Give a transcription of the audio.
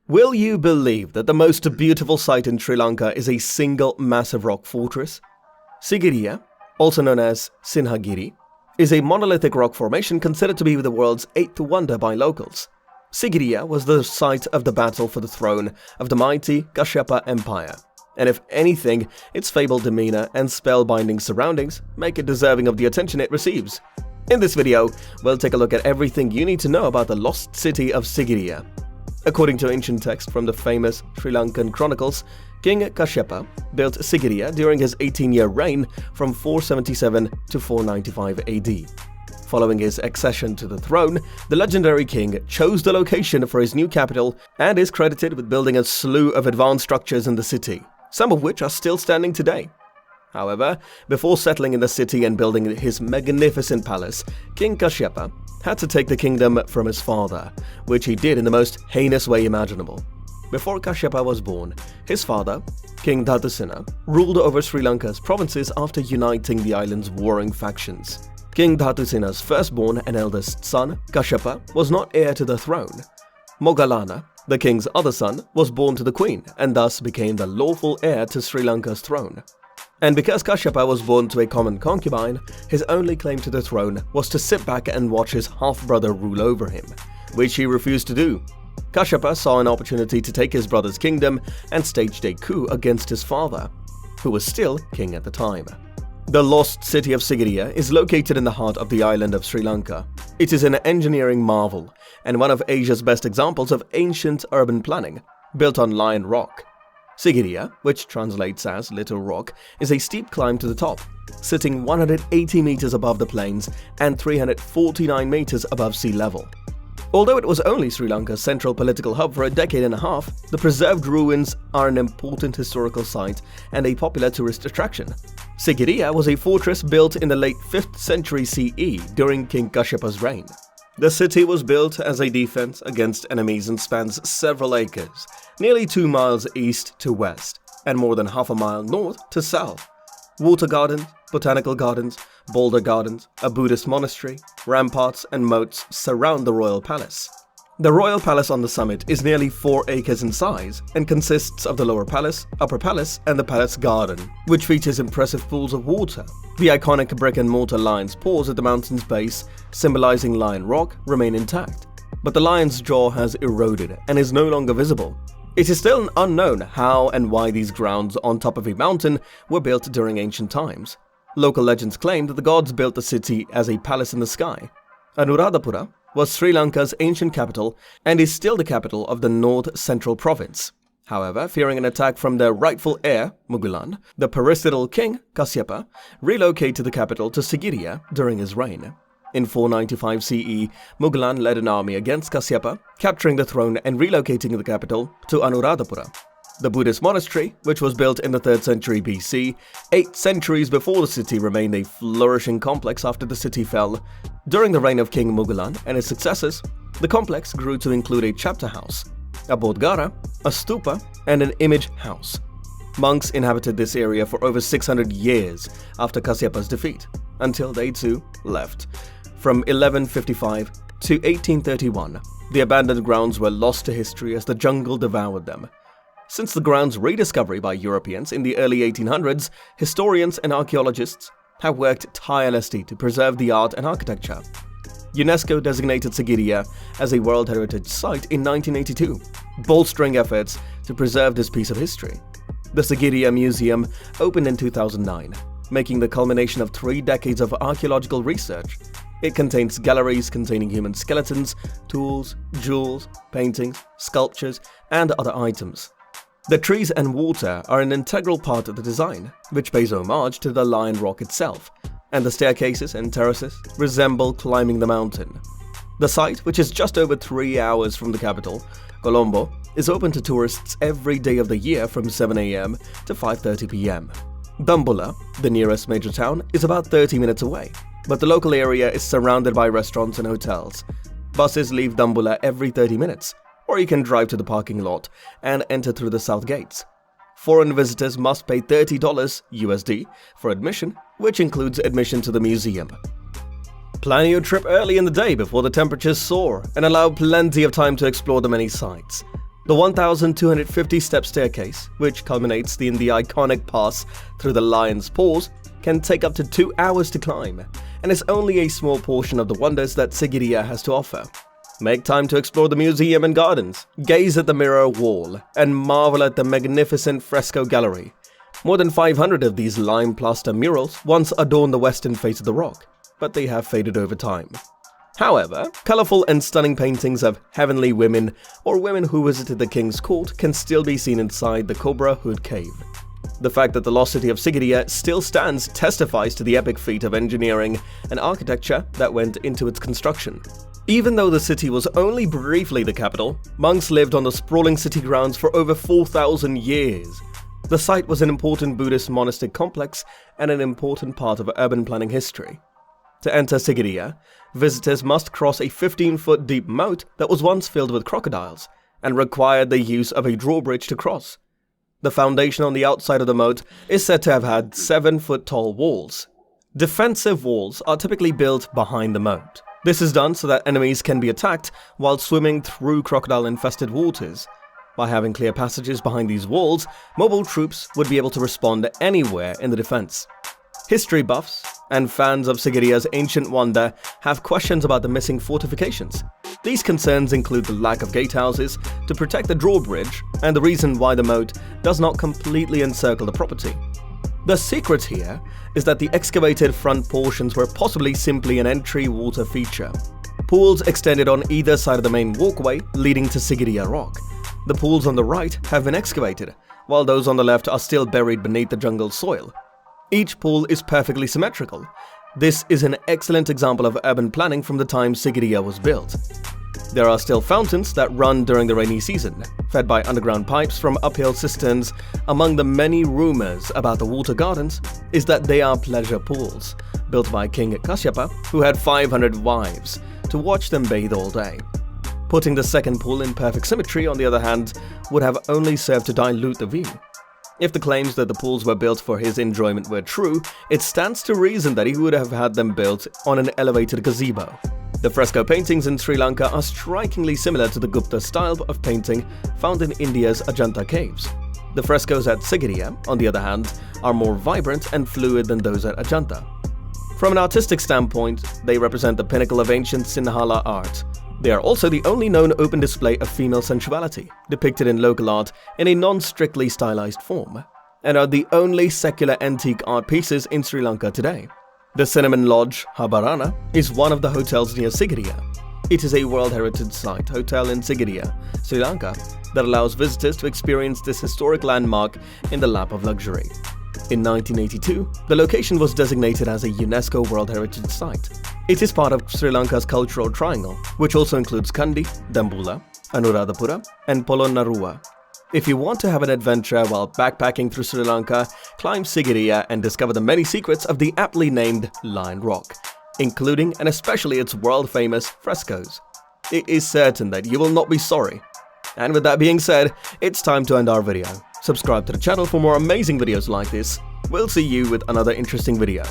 Will you believe that the most beautiful sight in Sri Lanka is a single massive rock fortress? Sigiriya, also known as Sinhagiri, is a monolithic rock formation considered to be the world's eighth wonder by locals. Sigiriya was the site of the battle for the throne of the mighty Kashyapa Empire, and if anything, its fabled demeanor and spellbinding surroundings make it deserving of the attention it receives. In this video, we'll take a look at everything you need to know about the lost city of Sigiriya. According to ancient text from the famous Sri Lankan chronicles, King Kashyapa built Sigiriya during his 18-year reign from 477 to 495 AD. Following his accession to the throne, the legendary king chose the location for his new capital and is credited with building a slew of advanced structures in the city, some of which are still standing today. However, before settling in the city and building his magnificent palace, King Kashyapa had to take the kingdom from his father, which he did in the most heinous way imaginable. Before Kashyapa was born, his father, King Dhatusena, ruled over Sri Lanka's provinces after uniting the island's warring factions. King Dhatusena's firstborn and eldest son, Kashyapa, was not heir to the throne. Moggallana, the king's other son, was born to the queen and thus became the lawful heir to Sri Lanka's throne. And because Kashyapa was born to a common concubine, his only claim to the throne was to sit back and watch his half-brother rule over him, which he refused to do. Kashyapa saw an opportunity to take his brother's kingdom and staged a coup against his father, who was still king at the time. The lost city of Sigiriya is located in the heart of the island of Sri Lanka. It is an engineering marvel and one of Asia's best examples of ancient urban planning, built on lion rock. Sigiriya, which translates as Little Rock, is a steep climb to the top, sitting 180 meters above the plains and 349 meters above sea level. Although it was only Sri Lanka's central political hub for a decade and a half, the preserved ruins are an important historical site and a popular tourist attraction. Sigiriya was a fortress built in the late 5th century CE during King Kashyapa's reign. The city was built as a defense against enemies and spans several acres, nearly 2 miles east to west, and more than half a mile north to south. Water gardens, botanical gardens, boulder gardens, a Buddhist monastery, ramparts and moats surround the royal palace. The royal palace on the summit is nearly 4 acres in size and consists of the lower palace, upper palace and the palace garden, which features impressive pools of water. The iconic brick and mortar lion's paws at the mountain's base, symbolizing lion rock, remain intact, but the lion's jaw has eroded and is no longer visible. It is still unknown how and why these grounds on top of a mountain were built during ancient times. Local legends claim that the gods built the city as a palace in the sky. Anuradhapura was Sri Lanka's ancient capital and is still the capital of the North Central Province. However, fearing an attack from their rightful heir, Mughal, the parasitical king, Kashyapa, relocated the capital to Sigiriya during his reign. In 495 CE, Mughal led an army against Kashyapa, capturing the throne and relocating the capital to Anuradhapura. The Buddhist monastery, which was built in the 3rd century BC, 8 centuries before the city, remained a flourishing complex after the city fell. During the reign of King Mughal and his successors, the complex grew to include a chapter house, a bodhgara, a stupa, and an image house. Monks inhabited this area for over 600 years after Kashyapa's defeat, until they too left. From 1155 to 1831, the abandoned grounds were lost to history as the jungle devoured them. Since the ground's rediscovery by Europeans in the early 1800s, historians and archaeologists have worked tirelessly to preserve the art and architecture. UNESCO designated Sigiriya as a World Heritage Site in 1982, bolstering efforts to preserve this piece of history. The Sigiriya Museum opened in 2009, making the culmination of 3 decades of archaeological research. It contains galleries containing human skeletons, tools, jewels, paintings, sculptures, and other items. The trees and water are an integral part of the design, which pays homage to the lion rock itself, and the staircases and terraces resemble climbing the mountain. The site, which is just over 3 hours from the capital, Colombo, is open to tourists every day of the year from 7 a.m. to 5:30 p.m. Dambulla, the nearest major town, is about 30 minutes away, but the local area is surrounded by restaurants and hotels. Buses leave Dambulla every 30 minutes, or you can drive to the parking lot and enter through the south gates. Foreign visitors must pay $30 USD for admission, which includes admission to the museum. Plan your trip early in the day before the temperatures soar and allow plenty of time to explore the many sites. The 1,250-step staircase, which culminates in the iconic pass through the lion's paws, can take up to 2 hours to climb, and is only a small portion of the wonders that Sigiriya has to offer. Make time to explore the museum and gardens, gaze at the mirror wall, and marvel at the magnificent fresco gallery. More than 500 of these lime plaster murals once adorned the western face of the rock, but they have faded over time. However, colorful and stunning paintings of heavenly women or women who visited the king's court can still be seen inside the Cobra Hood Cave. The fact that the Lost City of Sigiriya still stands testifies to the epic feat of engineering and architecture that went into its construction. Even though the city was only briefly the capital, monks lived on the sprawling city grounds for over 4,000 years. The site was an important Buddhist monastic complex and an important part of urban planning history. To enter Sigiriya, visitors must cross a 15-foot deep moat that was once filled with crocodiles and required the use of a drawbridge to cross. The foundation on the outside of the moat is said to have had 7-foot tall walls. Defensive walls are typically built behind the moat. This is done so that enemies can be attacked while swimming through crocodile-infested waters. By having clear passages behind these walls, mobile troops would be able to respond anywhere in the defense. History buffs and fans of Sigiriya's ancient wonder have questions about the missing fortifications. These concerns include the lack of gatehouses to protect the drawbridge and the reason why the moat does not completely encircle the property. The secret here is that the excavated front portions were possibly simply an entry water feature. Pools extended on either side of the main walkway leading to Sigiriya Rock. The pools on the right have been excavated, while those on the left are still buried beneath the jungle soil. Each pool is perfectly symmetrical. This is an excellent example of urban planning from the time Sigiriya was built. There are still fountains that run during the rainy season, fed by underground pipes from uphill cisterns. Among the many rumors about the water gardens is that they are pleasure pools, built by King Kashyapa, who had 500 wives, to watch them bathe all day. Putting the second pool in perfect symmetry, on the other hand, would have only served to dilute the view. If the claims that the pools were built for his enjoyment were true, it stands to reason that he would have had them built on an elevated gazebo. The fresco paintings in Sri Lanka are strikingly similar to the Gupta style of painting found in India's Ajanta caves. The frescoes at Sigiriya, on the other hand, are more vibrant and fluid than those at Ajanta. From an artistic standpoint, they represent the pinnacle of ancient Sinhala art. They are also the only known open display of female sensuality, depicted in local art in a non-strictly stylized form, and are the only secular antique art pieces in Sri Lanka today. The Cinnamon Lodge, Habarana, is one of the hotels near Sigiriya. It is a World Heritage Site hotel in Sigiriya, Sri Lanka, that allows visitors to experience this historic landmark in the lap of luxury. In 1982, the location was designated as a UNESCO World Heritage Site. It is part of Sri Lanka's cultural triangle, which also includes Kandy, Dambulla, Anuradhapura, and Polonnaruwa. If you want to have an adventure while backpacking through Sri Lanka, climb Sigiriya and discover the many secrets of the aptly named Lion Rock, including and especially its world-famous frescoes. It is certain that you will not be sorry. And with that being said, it's time to end our video. Subscribe to the channel for more amazing videos like this. We'll see you with another interesting video.